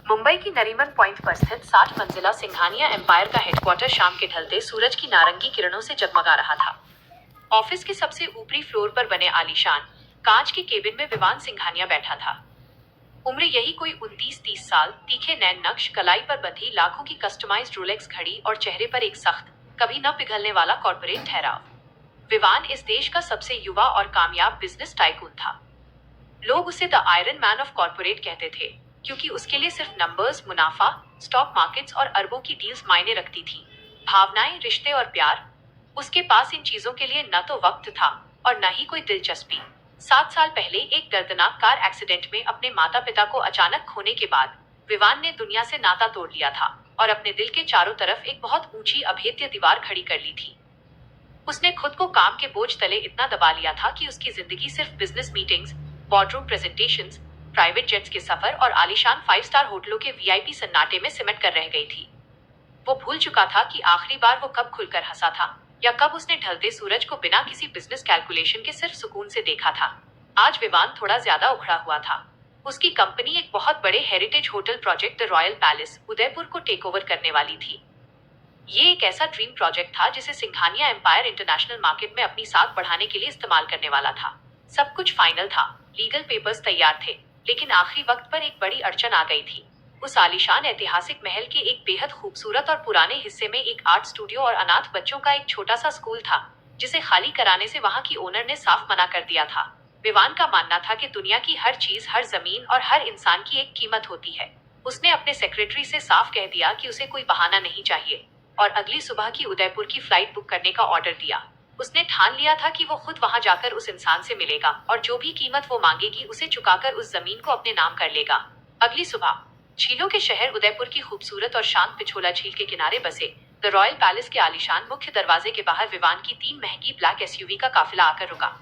मुंबई की नरीमन पॉइंट पर स्थित 60 मंजिला सिंघानिया एम्पायर का हेडक्वार्टर शाम के ढलते सूरज की नारंगी किरणों से जगमगा रहा था। ऑफिस के सबसे ऊपरी फ्लोर पर बने आलीशान कांच के केबिन में विवान सिंघानिया बैठा था। उम्र यही कोई 29-30 साल, तीखे नैन नक्श, कलाई पर बंधी लाखों की कस्टमाइज्ड रोलेक्स घड़ी और चेहरे पर एक सख्त, कभी न पिघलने वाला कॉर्पोरेट ठहराव। विवान इस देश का सबसे युवा और कामयाब बिजनेस टाइकून था। लोग उसे the iron man of corporate कहते थे, क्योंकि उसके लिए सिर्फ नंबर्स, मुनाफा, स्टॉक मार्केट्स और अरबों की डील्स मायने रखती थी। भावनाएं, रिश्ते और प्यार, उसके पास इन चीजों के लिए न तो वक्त था और न ही कोई दिलचस्पी। 7 साल पहले एक दर्दनाक कार एक्सीडेंट में अपने माता पिता को अचानक खोने के बाद विवान ने दुनिया से नाता तोड़ लिया था और अपने दिल के चारों तरफ एक बहुत ऊंची अभेद्य दीवार खड़ी कर ली थी। उसने खुद को काम के बोझ तले इतना दबा लिया था कि उसकी जिंदगी सिर्फ business meetings, boardroom presentations, private jets के सफर और आलीशान 5 स्टार होटलों के वीआईपी सन्नाटे में सिमट कर रह गई थी। वो भूल चुका था कि आखिरी बार वो कब खुलकर हंसा था या कब उसने ढलते सूरज को बिना किसी बिजनेस कैलकुलेशन के सिर्फ सुकून से देखा था। आज विवान थोड़ा ज्यादा उखड़ा हुआ था। उसकी कंपनी एक बहुत बड़े heritage hotel project the royal palace, Udaipur को टेक ओवर करने वाली थी। ये एक ऐसा ड्रीम प्रोजेक्ट था जिसे सिंघानिया एम्पायर इंटरनेशनल मार्केट में अपनी साख बढ़ाने के लिए इस्तेमाल करने वाला था। सब कुछ फाइनल था, लीगल पेपर्स तैयार थे, लेकिन आखिरी वक्त पर एक बड़ी अड़चन आ गई थी। उस आलीशान ऐतिहासिक महल के एक बेहद खूबसूरत और पुराने हिस्से में एक आर्ट स्टूडियो और अनाथ बच्चों का एक छोटा सा स्कूल था, जिसे खाली कराने से वहां की ओनर ने साफ मना कर दिया था। विवान का मानना था कि दुनिया की हर चीज, हर जमीन और हर इंसान की एक कीमत होती है। उसने अपने सेक्रेटरी से साफ कह दिया कि उसे कोई बहाना नहीं चाहिए और अगली सुबह की उदयपुर की फ्लाइट बुक करने का ऑर्डर दिया। उसने ठान लिया था कि वो खुद वहां जाकर उस इंसान से मिलेगा और जो भी कीमत वो मांगेगी उसे चुकाकर उस जमीन को अपने नाम कर लेगा। अगली सुबह झीलों के शहर उदयपुर की खूबसूरत और शांत पिछोला झील के किनारे बसे द रॉयल पैलेस के आलीशान मुख्य दरवाजे के बाहर विवान की 3 महंगी ब्लैक एसयूवी का काफिला आकर रुका।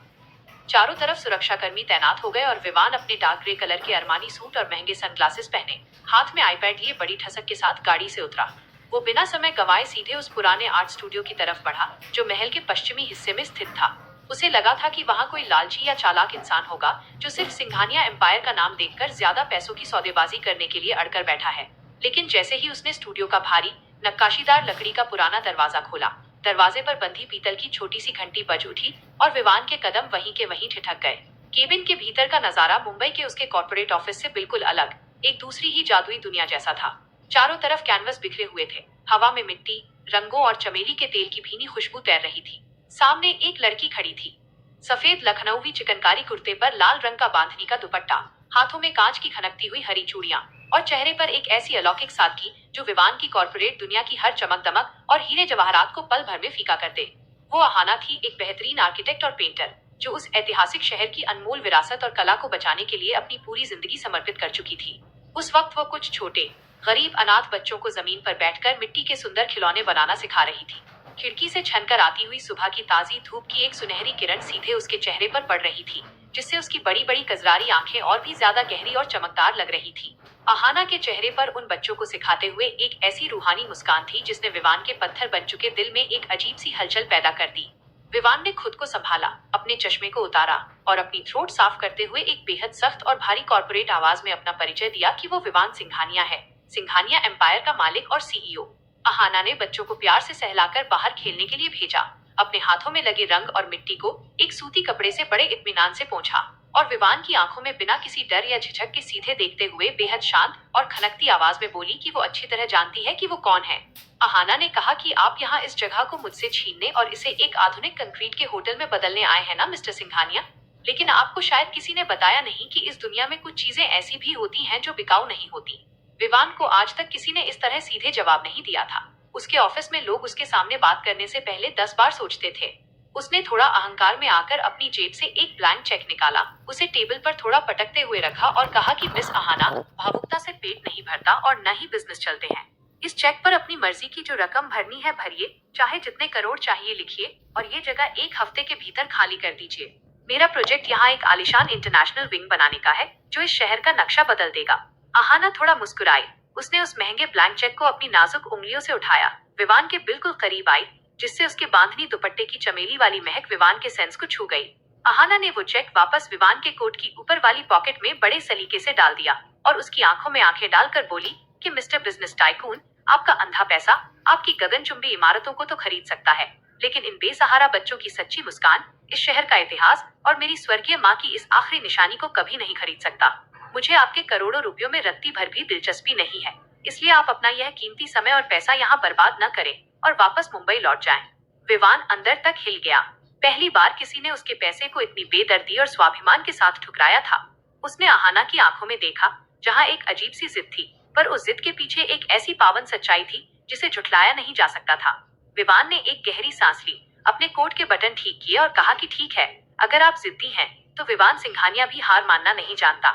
चारों तरफ सुरक्षाकर्मी तैनात हो गए और विवान अपने डार्क ग्रे कलर के अरमानी सूट और महंगे सनग्लासेस पहने, हाथ में आईपैड लिए बड़ी ठसक के साथ गाड़ी से उतरा। वो बिना समय गंवाए सीधे उस पुराने आर्ट स्टूडियो की तरफ बढ़ा, जो महल के पश्चिमी हिस्से में स्थित था। उसे लगा था कि वहां कोई लालची या चालाक इंसान होगा जो सिर्फ सिंघानिया एम्पायर का नाम देखकर ज्यादा पैसों की सौदेबाजी करने के लिए अड़कर बैठा है। लेकिन जैसे ही उसने स्टूडियो का भारी, नक्काशीदार लकड़ी का पुराना दरवाजा खोला, दरवाजे पर बंधी पीतल की छोटी सी घंटी बज उठी और विवान के कदम वहीं के वहीं ठिठक गए। केबिन के भीतर का नजारा मुंबई के उसके कॉर्पोरेट ऑफिस से बिल्कुल अलग, एक दूसरी ही जादुई दुनिया जैसा था। चारों तरफ कैनवस बिखरे हुए थे, हवा में मिट्टी, रंगों और चमेली के तेल की भीनी खुशबू तैर रही थी। सामने एक लड़की खड़ी थी, सफेद लखनऊवी चिकनकारी कुर्ते पर लाल रंग का बांधनी का दुपट्टा, हाथों में कांच की खनकती हुई हरी चूड़ियां और चेहरे पर एक ऐसी अलौकिक सादगी जो विवान की कॉर्पोरेट दुनिया की हर चमक दमक और हीरे जवाहरात को पल भर में फीका कर दे। वो अहाना थी, एक बेहतरीन आर्किटेक्ट और पेंटर जो उस ऐतिहासिक शहर की अनमोल विरासत और कला को बचाने के लिए अपनी पूरी जिंदगी समर्पित कर चुकी थी। उस वक्त वो कुछ छोटे गरीब अनाथ बच्चों को जमीन पर बैठकर मिट्टी के सुंदर खिलौने बनाना सिखा रही थी। खिड़की से छनकर आती हुई सुबह की ताजी धूप की एक सुनहरी किरण सीधे उसके चेहरे पर पड़ रही थी, जिससे उसकी बड़ी बड़ी कजरारी आंखें और भी ज्यादा गहरी और चमकदार लग रही थी। अहाना के चेहरे पर उन बच्चों को सिखाते हुए एक ऐसी रूहानी मुस्कान थी जिसने विवान के पत्थर बन चुके दिल में एक अजीब सी हलचल पैदा कर दी। विवान ने खुद को संभाला, अपने चश्मे को उतारा और अपनी थ्रोट साफ करते हुए एक बेहद सख्त और भारी कॉर्पोरेट आवाज में अपना परिचय दिया कि वो विवान सिंघानिया है, सिंघानिया एम्पायर का मालिक और सीईओ। अहाना ने बच्चों को प्यार से सहलाकर बाहर खेलने के लिए भेजा, अपने हाथों में लगे रंग और मिट्टी को एक सूती कपड़े से बड़े इत्मीनान से पोंछा और विवान की आंखों में बिना किसी डर या झिझक के सीधे देखते हुए बेहद शांत और खनकती आवाज में बोली कि वो अच्छी तरह जानती है कि वो कौन है। अहाना ने कहा कि आप यहाँ इस जगह को मुझसे छीनने और इसे एक आधुनिक कंक्रीट के होटल में बदलने आए हैं ना मिस्टर सिंघानिया, लेकिन आपको शायद किसी ने बताया नहीं कि इस दुनिया में कुछ चीजें ऐसी भी होती हैं जो बिकाऊ नहीं होती। विवान को आज तक किसी ने इस तरह सीधे जवाब नहीं दिया था। उसके ऑफिस में लोग उसके सामने बात करने से पहले 10 बार सोचते थे। उसने थोड़ा अहंकार में आकर अपनी जेब से एक ब्लैंक चेक निकाला, उसे टेबल पर थोड़ा पटकते हुए रखा और कहा कि मिस अहाना, भावुकता से पेट नहीं भरता और न ही बिजनेस चलते हैं। इस चेक पर अपनी मर्जी की जो रकम भरनी है भरिए, चाहे जितने करोड़ चाहिए लिखिए और ये जगह 1 हफ्ते के भीतर खाली कर दीजिए। मेरा प्रोजेक्ट यहाँ एक आलीशान इंटरनेशनल विंग बनाने का है जो इस शहर का नक्शा बदल देगा। अहाना थोड़ा मुस्कुराई। उसने उस महंगे ब्लैंक चेक को अपनी नाजुक उंगलियों से उठाया, विवान के बिल्कुल करीब आई, जिससे उसके बांधनी दुपट्टे की चमेली वाली महक विवान के सेंस को छू गई। अहाना ने वो चेक वापस विवान के कोट की ऊपर वाली पॉकेट में बड़े सलीके से डाल दिया। और उसकी आंखों में आंखें डालकर बोली कि मिस्टर बिजनेस टाइकून, आपका अंधा पैसा आपकी गगनचुंबी इमारतों को तो खरीद सकता है, लेकिन इन बेसहारा बच्चों की सच्ची मुस्कान, इस शहर का इतिहास और मेरी स्वर्गीय माँ की इस आखिरी निशानी को कभी नहीं खरीद सकता। मुझे आपके करोड़ों रुपयों में रत्ती भर भी दिलचस्पी नहीं है, इसलिए आप अपना यह कीमती समय और पैसा यहाँ बर्बाद न करें और वापस मुंबई लौट जाएं। विवान अंदर तक हिल गया। पहली बार किसी ने उसके पैसे को इतनी बेदर्दी और स्वाभिमान के साथ ठुकराया था। उसने आहाना की आंखों में देखा, जहाँ एक अजीब सी जिद थी, पर उस जिद के पीछे एक ऐसी पावन सच्चाई थी जिसे झुठलाया नहीं जा सकता था। विवान ने एक गहरी सांस ली, अपने कोट के बटन ठीक किए और कहा कि ठीक है, अगर आप जिद्दी हैं, तो विवान सिंघानिया भी हार मानना नहीं जानता।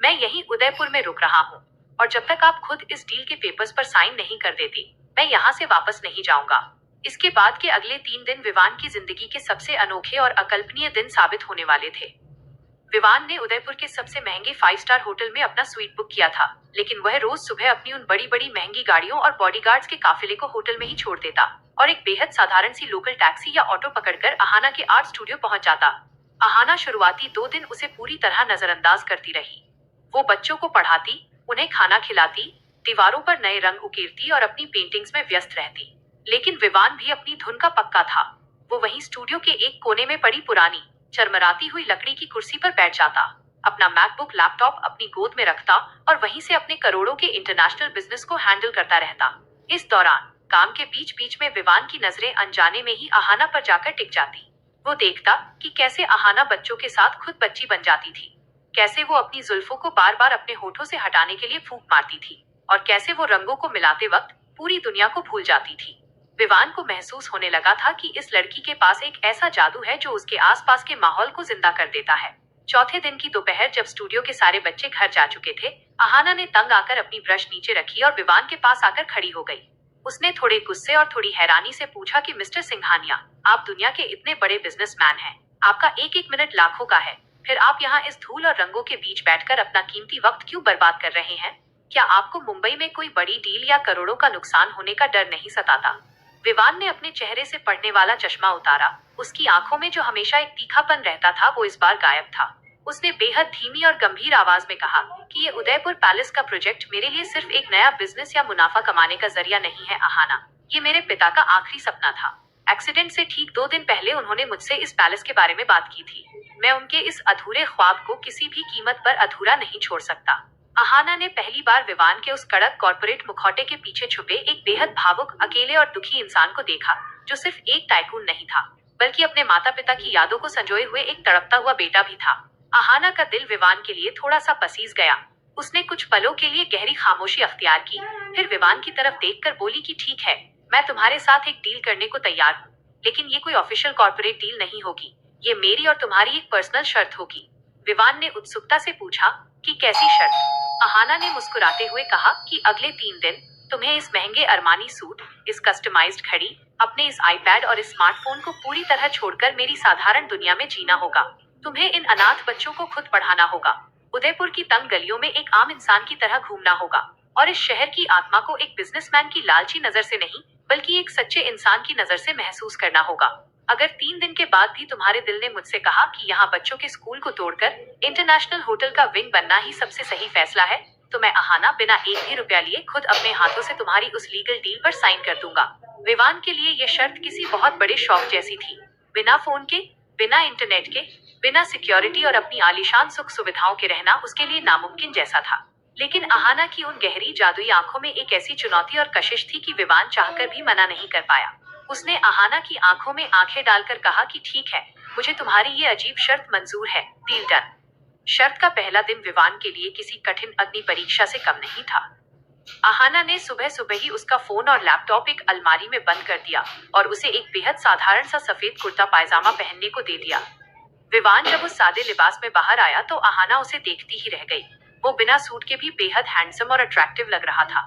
मैं यहीं उदयपुर में रुक रहा हूँ, और जब तक आप खुद इस डील के पेपर्स पर साइन नहीं कर देती, मैं यहाँ से वापस नहीं जाऊंगा। इसके बाद के अगले 3 दिन विवान की जिंदगी के सबसे अनोखे और अकल्पनीय दिन साबित होने वाले थे। विवान ने उदयपुर के सबसे महंगे 5 स्टार होटल में अपना स्वीट बुक किया था, लेकिन वह रोज सुबह अपनी उन बड़ी बड़ी महंगी गाड़ियों और बॉडीगार्ड्स के काफिले को होटल में ही छोड़ देता और एक बेहद साधारण सी लोकल टैक्सी या ऑटो पकड़कर आहाना के आर्ट स्टूडियो पहुंच जाता। आहाना शुरुआती 2 दिन उसे पूरी तरह नजरअंदाज करती रही। वो बच्चों को पढ़ाती, उन्हें खाना खिलाती, दीवारों पर नए रंग उकेरती और अपनी पेंटिंग्स में व्यस्त रहती। लेकिन विवान भी अपनी धुन का पक्का था। वो वहीं स्टूडियो के एक कोने में पड़ी पुरानी चरमराती हुई लकड़ी की कुर्सी पर बैठ जाता, अपना मैकबुक लैपटॉप अपनी गोद में रखता और वहीं से अपने करोड़ों के इंटरनेशनल बिजनेस को हैंडल करता रहता। इस दौरान काम के बीच बीच में विवान की नजरें अनजाने में ही आहाना पर जाकर टिक जाती। वो देखता कि कैसे आहाना बच्चों के साथ खुद बच्ची बन जाती थी, कैसे वो अपनी जुल्फों को बार बार अपने होठों से हटाने के लिए फूंक मारती थी और कैसे वो रंगों को मिलाते वक्त पूरी दुनिया को भूल जाती थी। विवान को महसूस होने लगा था कि इस लड़की के पास एक ऐसा जादू है जो उसके आसपास के माहौल को जिंदा कर देता है। चौथे दिन की दोपहर जब स्टूडियो के सारे बच्चे घर जा चुके थे, आहाना ने तंग आकर अपनी ब्रश नीचे रखी और विवान के पास आकर खड़ी हो गई। उसने थोड़े गुस्से और थोड़ी हैरानी से पूछा कि मिस्टर सिंघानिया, आप दुनिया के इतने बड़े बिजनेसमैन हैं, आपका एक एक मिनट लाखों का है, फिर आप यहाँ इस धूल और रंगों के बीच बैठकर अपना कीमती वक्त क्यों बर्बाद कर रहे हैं? क्या आपको मुंबई में कोई बड़ी डील या करोड़ों का नुकसान होने का डर नहीं सताता? विवान ने अपने चेहरे से पड़ने वाला चश्मा उतारा। उसकी आंखों में जो हमेशा एक तीखापन रहता था वो इस बार गायब था। उसने बेहद धीमी और गंभीर आवाज में कहा कि ये उदयपुर पैलेस का प्रोजेक्ट मेरे लिए सिर्फ एक नया बिजनेस या मुनाफा कमाने का जरिया नहीं है आहाना, ये मेरे पिता का आखिरी सपना था। एक्सीडेंट से ठीक 2 दिन पहले उन्होंने मुझसे इस पैलेस के बारे में बात की थी। मैं उनके इस अधूरे ख्वाब को किसी भी कीमत पर अधूरा नहीं छोड़ सकता। आहाना ने पहली बार विवान के उस कड़क कॉर्पोरेट मुखौटे के पीछे छुपे एक बेहद भावुक, अकेले और दुखी इंसान को देखा, जो सिर्फ एक टाइकून नहीं था, बल्कि अपने माता पिता की यादों को संजोए हुए एक तड़पता हुआ बेटा भी था। आहाना का दिल विवान के लिए थोड़ा सा पसीज गया। उसने कुछ पलों के लिए गहरी खामोशी अख्तियार की, फिर विवान की तरफ देखकर बोली कि ठीक है, मैं तुम्हारे साथ एक डील करने को तैयार हूँ, लेकिन ये कोई ऑफिशियल कॉर्पोरेट डील नहीं होगी, ये मेरी और तुम्हारी एक पर्सनल शर्त होगी। विवान ने उत्सुकता से पूछा कि कैसी शर्त? आहाना ने मुस्कुराते हुए कहा कि अगले 3 दिन तुम्हें इस महंगे अरमानी सूट, इस कस्टमाइज्ड घड़ी, अपने इस आईपैड और इस स्मार्टफोन को पूरी तरह छोड़कर मेरी साधारण दुनिया में जीना होगा। तुम्हें इन अनाथ बच्चों को खुद पढ़ाना होगा, उदयपुर की तंग गलियों में एक आम इंसान की तरह घूमना होगा और इस शहर की आत्मा को एक बिजनेसमैन की लालची नजर से नहीं, बल्कि एक सच्चे इंसान की नजर से महसूस करना होगा। अगर 3 दिन के बाद भी तुम्हारे दिल ने मुझसे कहा कि यहाँ बच्चों के स्कूल को तोड़कर इंटरनेशनल होटल का विंग बनना ही सबसे सही फैसला है, तो मैं आहाना बिना एक भी रुपया लिए खुद अपने हाथों से तुम्हारी उस लीगल डील पर साइन कर दूंगा। विवान के लिए यह शर्त किसी बहुत बड़े शौक जैसी थी। बिना फोन के, बिना इंटरनेट के, बिना सिक्योरिटी और अपनी आलीशान सुख सुविधाओं के रहना उसके लिए नामुमकिन जैसा था। लेकिन आहाना की उन गहरी जादुई आंखों में एक ऐसी चुनौती और कशिश थी कि विवान चाहकर भी मना नहीं कर पाया। उसने आहाना की आंखों में आंखें डालकर कहा कि ठीक है, मुझे तुम्हारी ये अजीब शर्त मंजूर है, डील डन। शर्त का पहला दिन विवान के लिए किसी कठिन अग्नि परीक्षा से कम नहीं था। आहाना ने सुबह सुबह ही उसका फोन और लैपटॉप एक अलमारी में बंद कर दिया और उसे एक बेहद साधारण सा सफेद कुर्ता पायजामा पहनने को दे दिया। विवान जब उस सादे लिबास में बाहर आया तो आहाना उसे देखती ही रह गई। वो बिना सूट के भी बेहद हैंडसम और अट्रैक्टिव लग रहा था।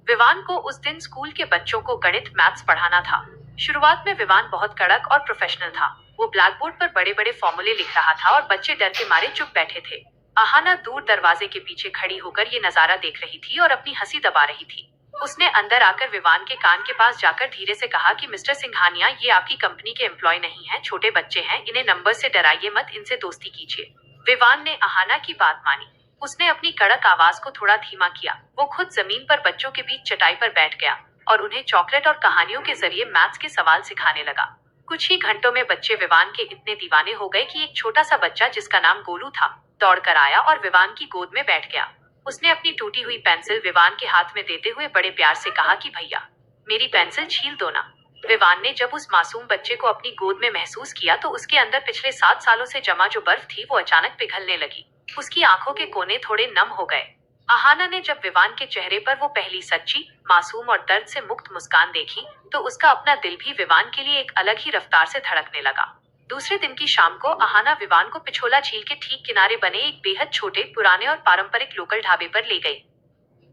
विवान को उस दिन स्कूल के बच्चों को गणित मैथ्स पढ़ाना था। शुरुआत में विवान बहुत कड़क और प्रोफेशनल था। वो ब्लैक बोर्ड पर बड़े बड़े फॉर्मूले लिख रहा था और बच्चे डर के मारे चुप बैठे थे। आहाना दूर दरवाजे के पीछे खड़ी होकर ये नजारा देख रही थी और अपनी हंसी दबा रही थी। उसने अंदर आकर विवान के कान के पास जाकर धीरे से कहा कि मिस्टर सिंघानिया, ये आपकी कंपनी के एम्प्लॉय नहीं हैं, छोटे बच्चे हैं, इन्हें नंबर से डराइए मत, इनसे दोस्ती कीजिए। विवान ने आहाना की बात मानी। उसने अपनी कड़क आवाज को थोड़ा धीमा किया। वो खुद जमीन पर बच्चों के बीच चटाई पर बैठ गया और उन्हें चॉकलेट और कहानियों के जरिए मैथ्स के सवाल सिखाने लगा। कुछ ही घंटों में बच्चे विवान के इतने दीवाने हो गए कि एक छोटा सा बच्चा जिसका नाम गोलू था दौड़ कर आया और विवान की गोद में बैठ गया। उसने अपनी टूटी हुई पेंसिल विवान के हाथ में देते हुए बड़े प्यार से कहा कि भैया मेरी पेंसिल छील दो ना। विवान ने जब उस मासूम बच्चे को अपनी गोद में महसूस किया तो उसके अंदर पिछले 7 सालों से जमा जो बर्फ थी वो अचानक पिघलने लगी। उसकी आंखों के कोने थोड़े नम हो गए। आहाना ने जब विवान के चेहरे पर वो पहली सच्ची, मासूम और दर्द से मुक्त मुस्कान देखी तो उसका अपना दिल भी विवान के लिए एक अलग ही रफ्तार से धड़कने लगा। दूसरे दिन की शाम को आहाना विवान को पिछोला झील के ठीक किनारे बने एक बेहद छोटे, पुराने और पारंपरिक लोकल ढाबे पर ले गई।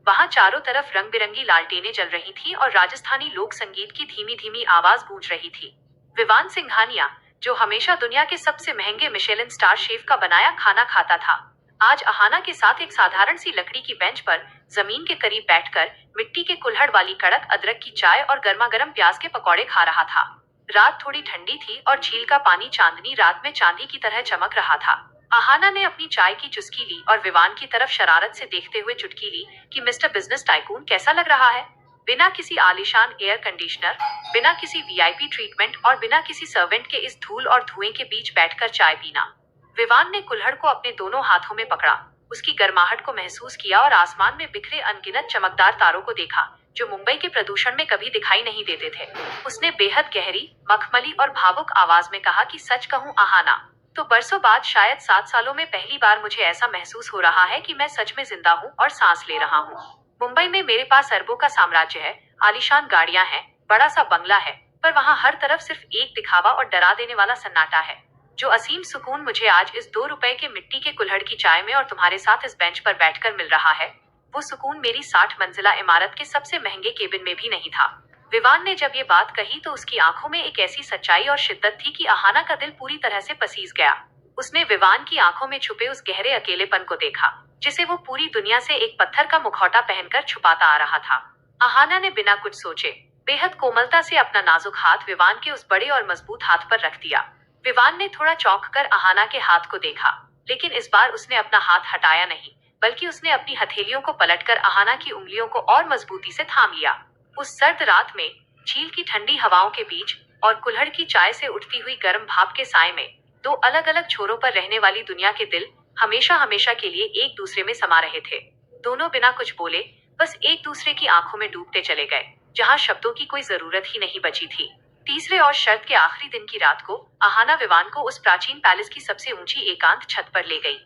वहां चारों तरफ रंग बिरंगी लालटेनें जल रही थी और राजस्थानी लोक संगीत की धीमी धीमी आवाज गूंज रही थी। विवान सिंघानिया, जो हमेशा दुनिया के सबसे महंगे मिशेलिन स्टार शेफ का बनाया खाना खाता था, आज आहाना के साथ एक साधारण सी लकड़ी की बेंच पर जमीन के करीब बैठकर मिट्टी के कुल्हड़ वाली कड़क अदरक की चाय और गर्मा गर्म प्याज के पकौड़े खा रहा था। रात थोड़ी ठंडी थी और झील का पानी चांदनी रात में चांदी की तरह चमक रहा था। आहाना ने अपनी चाय की चुस्की ली और विवान की तरफ शरारत से देखते हुए चुटकी ली कि मिस्टर बिजनेस टाइकून कैसा लग रहा है? बिना किसी आलीशान एयर कंडीशनर, बिना किसी वीआईपी ट्रीटमेंट और बिना किसी सर्वेंट के इस धूल और धुएं के बीच बैठकर चाय पीना। विवान ने कुल्हड़ को अपने दोनों हाथों में पकड़ा, उसकी गर्माहट को महसूस किया और आसमान में बिखरे अनगिनत चमकदार तारों को देखा जो मुंबई के प्रदूषण में कभी दिखाई नहीं देते थे। उसने बेहद गहरी, मखमली और भावुक आवाज में कहा कि सच कहूँ आहाना, तो बरसों बाद, शायद 7 सालों में पहली बार मुझे ऐसा महसूस हो रहा है कि मैं सच में जिंदा हूँ और सांस ले रहा हूँ। मुंबई में मेरे पास अरबों का साम्राज्य है, आलीशान गाड़ियां हैं, बड़ा सा बंगला है, पर वहाँ हर तरफ सिर्फ एक दिखावा और डरा देने वाला सन्नाटा है। जो असीम सुकून मुझे आज इस 2 रुपए के मिट्टी के कुल्हड़ की चाय में और तुम्हारे साथ इस बेंच पर बैठकर मिल रहा है, वो सुकून मेरी 60 मंजिला इमारत के सबसे महंगे केबिन में भी नहीं था। विवान ने जब ये बात कही तो उसकी आंखों में एक ऐसी सच्चाई और शिद्दत थी कि आहाना का दिल पूरी तरह से पसीज गया। उसने विवान की आंखों में छुपे उस गहरे अकेलेपन को देखा जिसे वो पूरी दुनिया से एक पत्थर का मुखौटा पहनकर छुपाता आ रहा था। आहाना ने बिना कुछ सोचे बेहद कोमलता से अपना नाजुक हाथ विवान के उस बड़े और मजबूत हाथ पर रख दिया। विवान ने थोड़ा चौंक कर आहाना के हाथ को देखा, लेकिन इस बार उसने अपना हाथ हटाया नहीं, बल्कि उसने अपनी हथेलियों को पलटकर आहाना की उंगलियों को और मजबूती से थाम लिया। उस सर्द रात में, झील की ठंडी हवाओं के बीच और कुल्हड़ की चाय से उठती हुई गर्म भाप के साए में, 2 अलग अलग छोरों पर रहने वाली दुनिया के दिल हमेशा हमेशा के लिए एक दूसरे में समा रहे थे। दोनों बिना कुछ बोले बस एक दूसरे की आंखों में डूबते चले गए, जहां शब्दों की कोई जरूरत ही नहीं बची थी। तीसरे और शर्त के आखिरी दिन की रात को आहाना विवान को उस प्राचीन पैलेस की सबसे ऊंची एकांत छत पर ले गई।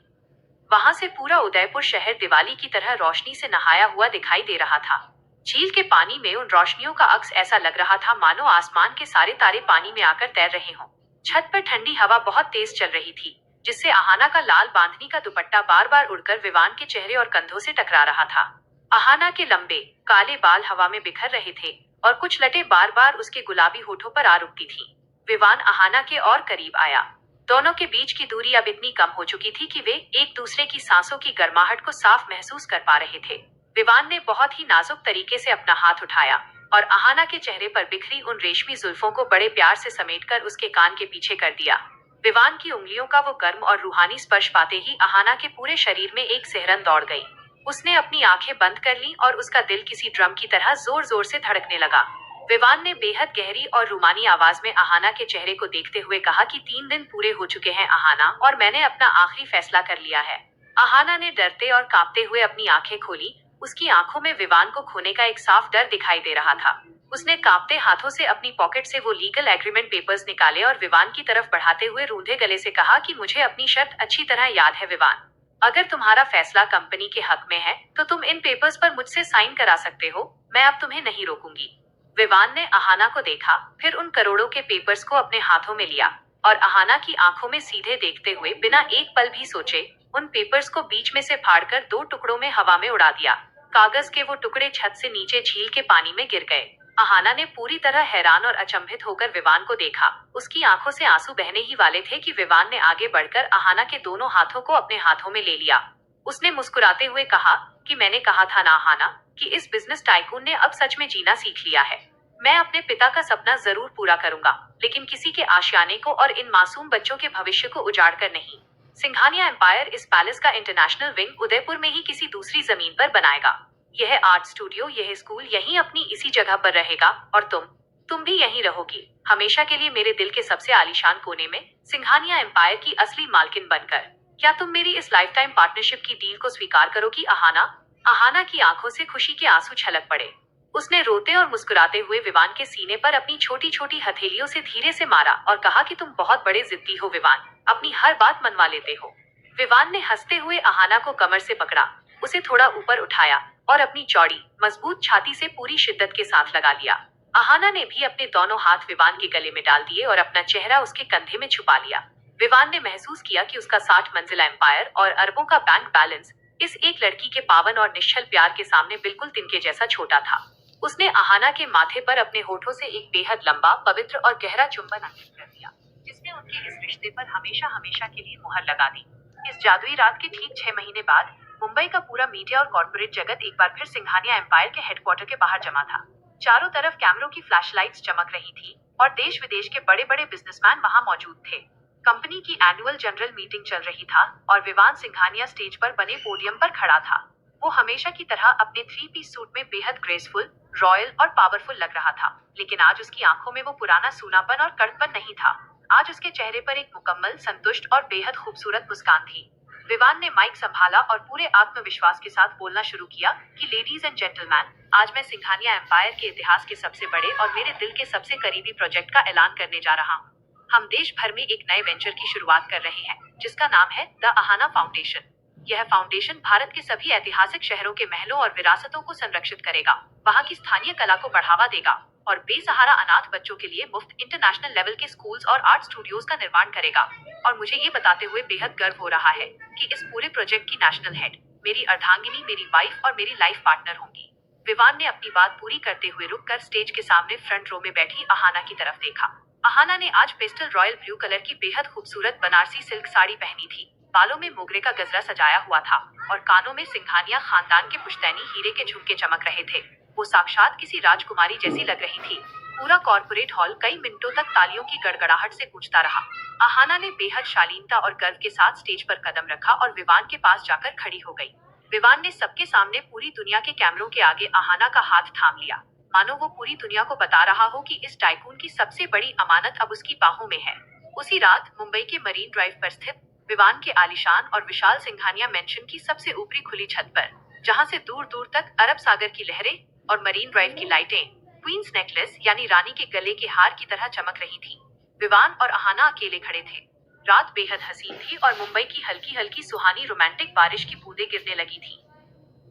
वहां से पूरा उदयपुर शहर दिवाली की तरह रोशनी से नहाया हुआ दिखाई दे रहा था। झील के पानी में उन रोशनियों का अक्स ऐसा लग रहा था मानो आसमान के सारे तारे पानी में आकर तैर रहे हों। छत पर ठंडी हवा बहुत तेज चल रही थी, जिससे आहाना का लाल बांधनी का दुपट्टा बार बार उड़कर विवान के चेहरे और कंधों से टकरा रहा था। आहाना के लंबे काले बाल हवा में बिखर रहे थे और कुछ लटें बार बार उसके गुलाबी होठों पर आ रुकती थी। विवान आहाना के और करीब आया। दोनों के बीच की दूरी अब इतनी कम हो चुकी थी कि वे एक दूसरे की सांसों की गर्माहट को साफ महसूस कर पा रहे थे। विवान ने बहुत ही नाजुक तरीके से अपना हाथ उठाया और आहाना के चेहरे पर बिखरी उन रेशमी जुल्फों को बड़े प्यार से समेटकर उसके कान के पीछे कर दिया। विवान की उंगलियों का वो गर्म और रूहानी स्पर्श पाते ही आहाना के पूरे शरीर में एक सिहरन दौड़ गई। उसने अपनी आंखें बंद कर ली और उसका दिल किसी ड्रम की तरह जोर जोर से धड़कने लगा। विवान ने बेहद गहरी और रूमानी आवाज में आहाना के चेहरे को देखते हुए कहा कि 3 दिन पूरे हो चुके हैं आहाना, और मैंने अपना आखिरी फैसला कर लिया है। आहाना ने डरते और कांपते हुए अपनी आंखें खोली। उसकी आंखों में विवान को खोने का एक साफ डर दिखाई दे रहा था। उसने कांपते हाथों से अपनी पॉकेट से वो लीगल एग्रीमेंट पेपर्स निकाले और विवान की तरफ बढ़ाते हुए रूंधे गले से कहा कि मुझे अपनी शर्त अच्छी तरह याद है विवान। अगर तुम्हारा फैसला कंपनी के हक में है तो तुम इन पेपर्स पर मुझसे साइन करा सकते हो। मैं अब तुम्हें नहीं रोकूंगी। विवान ने आहाना को देखा, फिर उन करोड़ों के पेपर्स को अपने हाथों में लिया और आहाना की आंखों में सीधे देखते हुए बिना एक पल भी सोचे उन पेपर्स को बीच में से फाड़कर 2 टुकड़ों में हवा में उड़ा दिया। कागज के वो टुकड़े छत से नीचे झील के पानी में गिर गए। आहाना ने पूरी तरह हैरान और अचंभित होकर विवान को देखा। उसकी आंखों से आंसू बहने ही वाले थे कि विवान ने आगे बढ़कर आहाना के दोनों हाथों को अपने हाथों में ले लिया। उसने मुस्कुराते हुए कहा कि मैंने कहा था ना आहाना कि इस बिजनेस टाइकून ने अब सच में जीना सीख लिया है। मैं अपने पिता का सपना जरूर पूरा करूंगा, लेकिन किसी के आशियाने को और इन मासूम बच्चों के भविष्य को उजाड़ कर नहीं। सिंघानिया एम्पायर इस पैलेस का इंटरनेशनल विंग उदयपुर में ही किसी दूसरी जमीन पर बनाएगा। यह आर्ट स्टूडियो, यह स्कूल यहीं अपनी इसी जगह पर रहेगा और तुम भी यहीं रहोगी, हमेशा के लिए मेरे दिल के सबसे आलीशान कोने में, सिंघानिया एम्पायर की असली मालकिन बनकर। क्या तुम मेरी इस लाइफ टाइम पार्टनरशिप की डील को स्वीकार करोगी अहाना? अहाना की आंखों से खुशी के आंसू छलक पड़े। उसने रोते और मुस्कुराते हुए विवान के सीने पर अपनी छोटी छोटी हथेलियों से धीरे से मारा और कहा कि तुम बहुत बड़े जिद्दी हो विवान, अपनी हर बात मनवा लेते हो। विवान ने हंसते हुए अहाना को कमर से पकड़ा, उसे थोड़ा ऊपर उठाया और अपनी चौड़ी मजबूत छाती से पूरी शिद्दत के साथ लगा लिया। अहाना ने भी अपने दोनों हाथ विवान के गले में डाल दिए और अपना चेहरा उसके कंधे में छुपा लिया। विवान ने महसूस किया कि उसका 60 मंजिला एम्पायर और अरबों का बैंक बैलेंस इस एक लड़की के पावन और निश्चल प्यार के सामने बिल्कुल तिनके जैसा छोटा था। उसने अहाना के माथे पर अपने होठों से एक बेहद लंबा, पवित्र और गहरा चुंबन अंकित कर दिया, जिसने उनके इस रिश्ते पर हमेशा हमेशा के लिए मुहर लगा दी। इस जादुई रात के ठीक 6 महीने बाद मुंबई का पूरा मीडिया और कॉर्पोरेट जगत एक बार फिर सिंघानिया एम्पायर के हेडक्वार्टर के बाहर जमा था। चारों तरफ कैमरों की फ्लैशलाइट्स चमक रही थी और देश विदेश के बड़े बड़े बिजनेसमैन वहां मौजूद थे। कंपनी की एनुअल जनरल मीटिंग चल रही था और विवान सिंघानिया स्टेज पर बने पोडियम पर खड़ा था। वो हमेशा की तरह अपने 3 पीस सूट में बेहद ग्रेसफुल, रॉयल और पावरफुल लग रहा था, लेकिन आज उसकी आंखों में वो पुराना सूनापन और कड़कपन नहीं था। आज उसके चेहरे पर एक मुकम्मल, संतुष्ट और बेहद खूबसूरत मुस्कान थी। विवान ने माइक संभाला और पूरे आत्मविश्वास के साथ बोलना शुरू किया कि लेडीज एंड जेंटलमैन, आज मैं सिंघानिया एम्पायर के इतिहास के सबसे बड़े और मेरे दिल के सबसे करीबी प्रोजेक्ट का ऐलान करने जा रहा हूँ। हम देश भर में एक नए वेंचर की शुरुआत कर रहे हैं जिसका नाम है द अहाना फाउंडेशन। यह फाउंडेशन भारत के सभी ऐतिहासिक शहरों के महलों और विरासतों को संरक्षित करेगा, वहाँ की स्थानीय कला को बढ़ावा देगा और बेसहारा अनाथ बच्चों के लिए मुफ्त इंटरनेशनल लेवल के स्कूल्स और आर्ट स्टूडियोज का निर्माण करेगा। और मुझे ये बताते हुए बेहद गर्व हो रहा है कि इस पूरे प्रोजेक्ट की नेशनल हेड मेरी अर्धांगिनी, मेरी वाइफ और मेरी लाइफ पार्टनर होंगी। विवान ने अपनी बात पूरी करते हुए रुककर स्टेज के सामने फ्रंट रो में बैठी अहाना की तरफ देखा। अहाना ने आज पेस्टल रॉयल ब्लू कलर की बेहद खूबसूरत बनारसी सिल्क साड़ी पहनी थी। बालों में मोगरे का गजरा सजाया हुआ था और कानों में सिंघानिया खानदान के पुश्तैनी हीरे के झुमके चमक रहे थे। वो साक्षात किसी राजकुमारी जैसी लग रही थी। पूरा कॉर्पोरेट हॉल कई मिनटों तक तालियों की गड़गड़ाहट से गूंजता रहा। अहाना ने बेहद शालीनता और गर्व के साथ स्टेज पर कदम रखा और विवान के पास जाकर खड़ी हो गई। विवान ने सबके सामने पूरी दुनिया के कैमरों के आगे अहाना का हाथ थाम लिया, मानो वो पूरी दुनिया को बता रहा हो कि इस टाइकून की सबसे बड़ी अमानत अब उसकी बाहों में है। उसी रात मुंबई के मरीन ड्राइव पर स्थित विवान के आलीशान और विशाल सिंघानिया मेंशन की सबसे ऊपरी खुली छत पर, जहां से दूर दूर तक अरब सागर की लहरें और मरीन ड्राइव की लाइटें क्वींस नेकलेस यानी रानी के गले के हार की तरह चमक रही थी, विवान और अहाना अकेले खड़े थे। रात बेहद हसीन थी और मुंबई की हल्की हल्की सुहानी रोमांटिक बारिश की बूंदें गिरने लगी थी।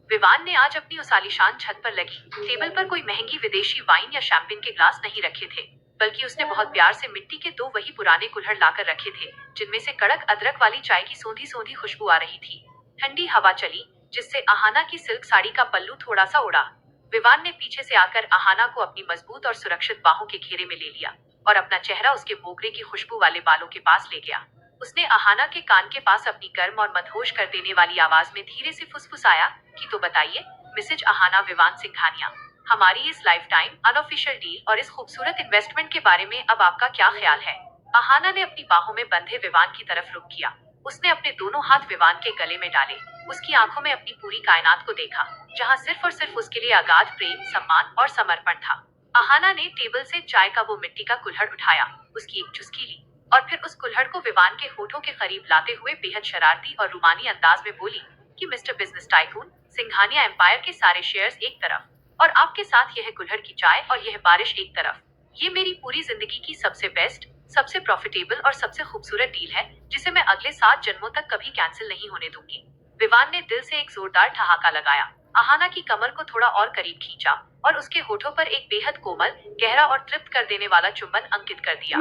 विवान ने आज अपनी उस आलीशान छत पर लगी टेबल पर कोई महंगी विदेशी वाइन या शैंपेन के ग्लास नहीं रखे थे, बल्कि उसने बहुत प्यार से मिट्टी के 2 वही पुराने कुल्हड़ लाकर रखे थे, जिनमें से कड़क अदरक वाली चाय की सोंधी सोंधी खुशबू आ रही थी। ठंडी हवा चली, जिससे अहाना की सिल्क साड़ी का पल्लू थोड़ा सा उड़ा। विवान ने पीछे से आकर अहाना को अपनी मजबूत और सुरक्षित बाहों के घेरे में ले लिया और अपना चेहरा उसके मोगरे की खुशबू वाले बालों के पास ले गया। उसने अहाना के कान के पास अपनी गर्म और मदहोश कर देने वाली आवाज में धीरे से फुसफुसाया कि तो बताइए मिसेज अहाना विवान सिंघानिया, हमारी इस लाइफ टाइम अनऑफिशियल डील और इस खूबसूरत इन्वेस्टमेंट के बारे में अब आपका क्या ख्याल है? अहाना ने अपनी बाहों में बंधे विवान की तरफ रुख किया। उसने अपने दोनों हाथ विवान के गले में डाले, उसकी आंखों में अपनी पूरी कायनात को देखा, जहां सिर्फ और सिर्फ उसके लिए अगाध प्रेम, सम्मान और समर्पण था। अहाना ने टेबल से चाय का वो मिट्टी का कुल्हड़ उठाया, उसकी एक चुस्की ली और फिर उस कुल्हड़ को विवान के होठों के करीब लाते हुए बेहद शरारती और रूमानी अंदाज में बोली कि mister business tycoon, Singhania empire के सारे शेयर्स एक तरफ और आपके साथ यह कुल्हड़ की चाय और यह बारिश एक तरफ। ये मेरी पूरी जिंदगी की सबसे बेस्ट, सबसे प्रॉफिटेबल और सबसे खूबसूरत डील है, जिसे मैं अगले 7 जन्मों तक कभी कैंसिल नहीं होने दूंगी। विवान ने दिल से एक जोरदार ठहाका लगाया, अहाना की कमर को थोड़ा और करीब खींचा और उसके होठों पर एक बेहद कोमल, गहरा और तृप्त कर देने वाला चुंबन अंकित कर दिया।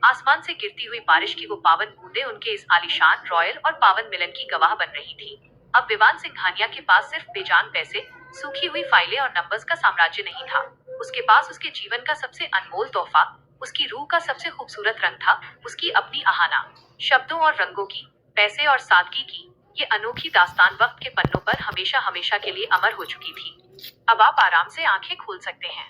आसमान से गिरती हुई बारिश की वो पावन बूंदें उनके इस आलीशान, रॉयल और पावन मिलन की गवाह बन रही थी। अब विवान सिंघानिया के पास सिर्फ बेजान पैसे, सूखी हुई फाइलें और नंबर्स का साम्राज्य नहीं था। उसके पास उसके जीवन का सबसे अनमोल तोहफा, उसकी रूह का सबसे खूबसूरत रंग था, उसकी अपनी अहाना। शब्दों और रंगों की, पैसे और सादगी की ये अनोखी दास्तान वक्त के पन्नों पर हमेशा हमेशा के लिए अमर हो चुकी थी। अब आप आराम से आंखें खोल सकते हैं।